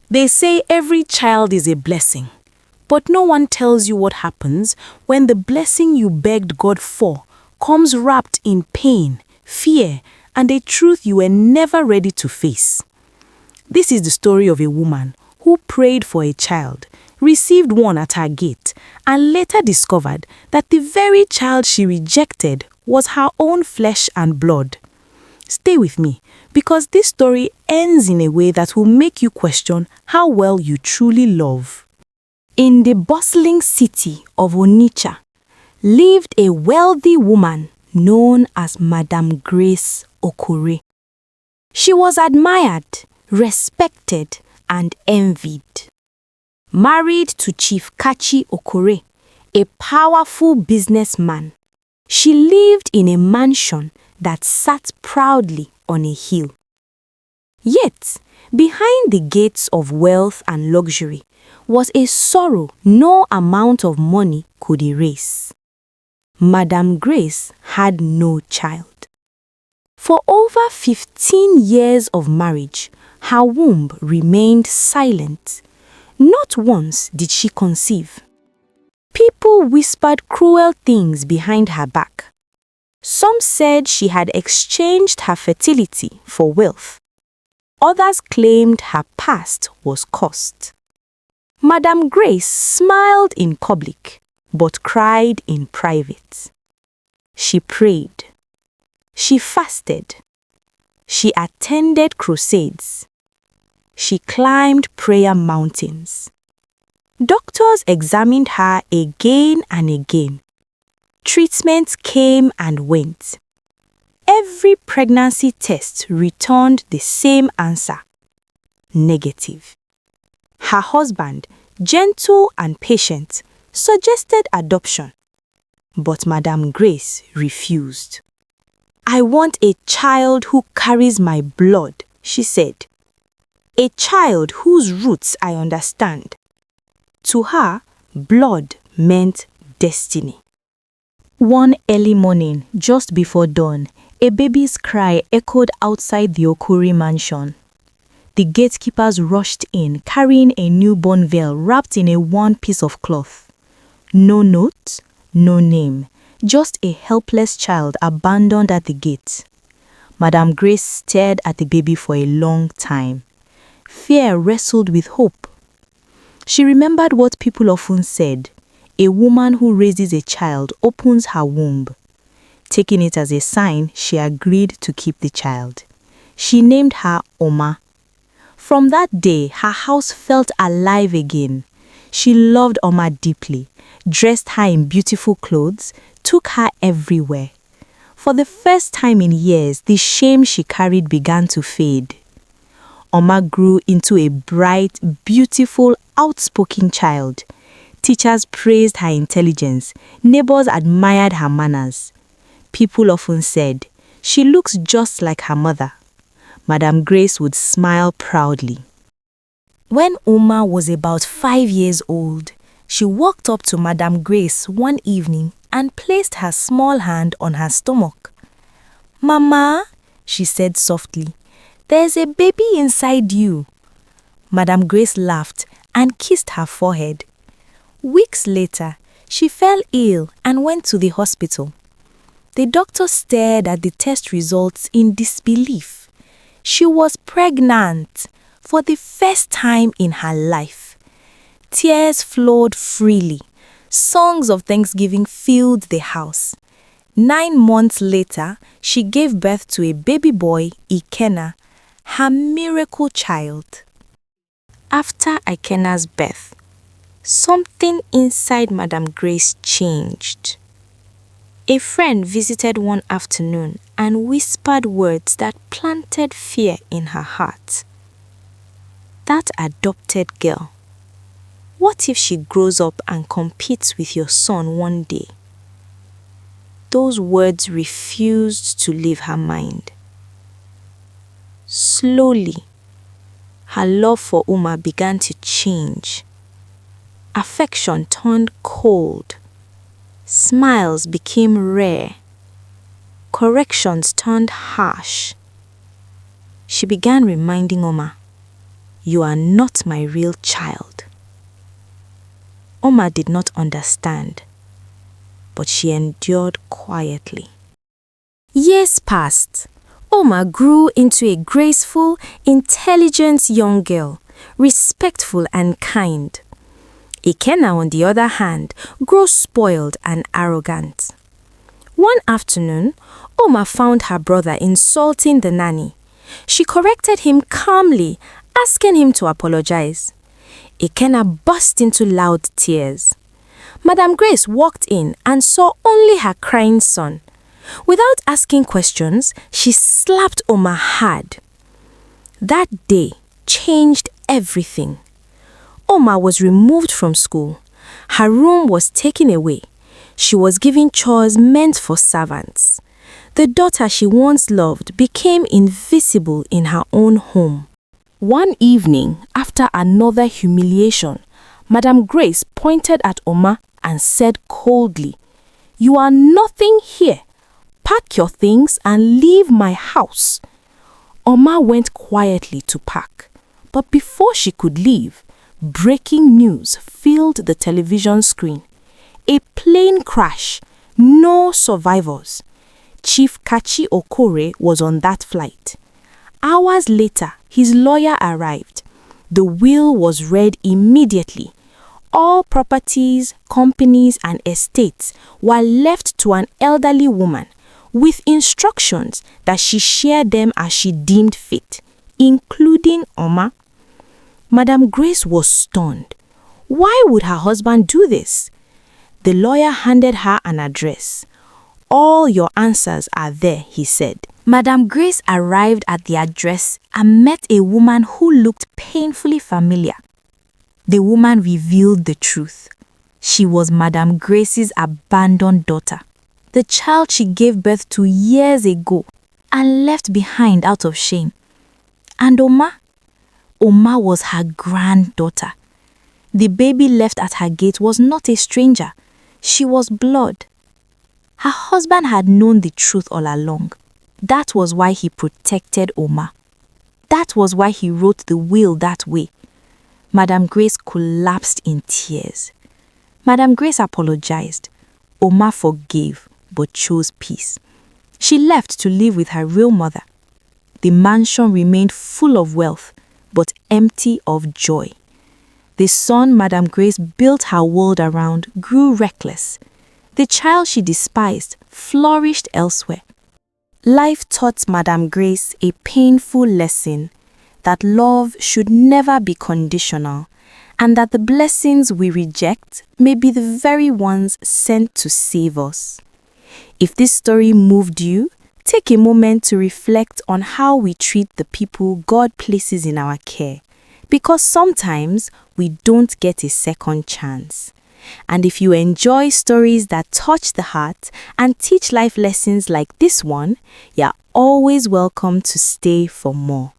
They say every child is a blessing, but no one tells you what happens when the blessing you begged God for comes wrapped in pain, fear, and a truth you were never ready to face. This is the story of a woman who prayed for a child, received one at her gate, and later discovered that the very child she rejected was her own flesh and blood. Stay with me, because this story ends in a way that will make you question how well you truly love. In the bustling city of Onitsha lived a wealthy woman known as Madame Grace Okore. She was admired, respected, and envied. Married to Chief Kachi Okore, a powerful businessman, she lived in a mansion that sat proudly on a hill. Yet, behind the gates of wealth and luxury was a sorrow no amount of money could erase. Madame Grace had no child. For over 15 years of marriage, her womb remained silent. Not once did she conceive. People whispered cruel things behind her back. Some said she had exchanged her fertility for wealth. Others claimed her past was cursed. Madame Grace smiled in public, but cried in private. She prayed. She fasted. She attended crusades. She climbed prayer mountains. Doctors examined her again and again. Treatments came and went. Every pregnancy test returned the same answer: negative. Her husband, gentle and patient, suggested adoption. But Madame Grace refused. "I want a child who carries my blood," she said. "A child whose roots I understand." To her, blood meant destiny. One early morning, just before dawn, a baby's cry echoed outside the Okori mansion. The gatekeepers rushed in, carrying a newborn veil wrapped in a worn piece of cloth. No note, no name, just a helpless child abandoned at the gate. Madame Grace stared at the baby for a long time. Fear wrestled with hope. She remembered what people often said: a woman who raises a child opens her womb. Taking it as a sign, she agreed to keep the child. She named her Oma. From that day, her house felt alive again. She loved Oma deeply, dressed her in beautiful clothes, took her everywhere. For the first time in years, the shame she carried began to fade. Oma grew into a bright, beautiful, outspoken child. Teachers praised her intelligence. Neighbors admired her manners. People often said, "She looks just like her mother." Madame Grace would smile proudly. When Oma was about 5 years old, she walked up to Madame Grace one evening and placed her small hand on her stomach. "Mama," she said softly, "there's a baby inside you." Madame Grace laughed and kissed her forehead. Weeks later, she fell ill and went to the hospital. The doctor stared at the test results in disbelief. She was pregnant for the first time in her life. Tears flowed freely. Songs of thanksgiving filled the house. 9 months later, she gave birth to a baby boy, Ikenna, her miracle child. After Ikenna's birth, something inside Madame Grace changed. A friend visited one afternoon and whispered words that planted fear in her heart. "That adopted girl, what if she grows up and competes with your son one day?" Those words refused to leave her mind. Slowly, her love for Uma began to change. Affection turned cold. Smiles became rare. Corrections turned harsh. She began reminding Uma, You are not my real child." Oma did not understand, but she endured quietly. Years passed. Oma grew into a graceful, intelligent young girl, respectful and kind. Ikenna, on the other hand, grew spoiled and arrogant. One afternoon, Oma found her brother insulting the nanny. She corrected him calmly, asking him to apologize. Ikenna burst into loud tears. Madam Grace walked in and saw only her crying son. Without asking questions, she slapped Oma hard. That day changed everything. Oma was removed from school. Her room was taken away. She was given chores meant for servants. The daughter she once loved became invisible in her own home. One evening, after another humiliation, Madam Grace pointed at Oma and said coldly, "You are nothing here. Pack your things and leave my house." Oma went quietly to pack, but before she could leave, breaking news filled the television screen. A plane crash, no survivors. Chief Kachi Okore was on that flight. Hours later, his lawyer arrived. The will was read immediately. All properties, companies, and estates were left to an elderly woman, with instructions that she share them as she deemed fit, including Oma. Madam Grace was stunned. Why would her husband do this? The lawyer handed her an address. "All your answers are there," he said. Madam Grace arrived at the address and met a woman who looked painfully familiar. The woman revealed the truth. She was Madam Grace's abandoned daughter, the child she gave birth to years ago and left behind out of shame. And Oma was her granddaughter. The baby left at her gate was not a stranger. She was blood. Her husband had known the truth all along. That was why he protected Oma. That was why he wrote the will that way. Madam Grace collapsed in tears. Madam Grace apologized. Oma forgave, but chose peace. She left to live with her real mother. The mansion remained full of wealth, but empty of joy. The son Madam Grace built her world around grew reckless. The child she despised flourished elsewhere. Life taught Madam Grace a painful lesson that love should never be conditional, and that the blessings we reject may be the very ones sent to save us. If this story moved you, take a moment to reflect on how we treat the people God places in our care, because sometimes we don't get a second chance. And if you enjoy stories that touch the heart and teach life lessons like this one, you're always welcome to stay for more.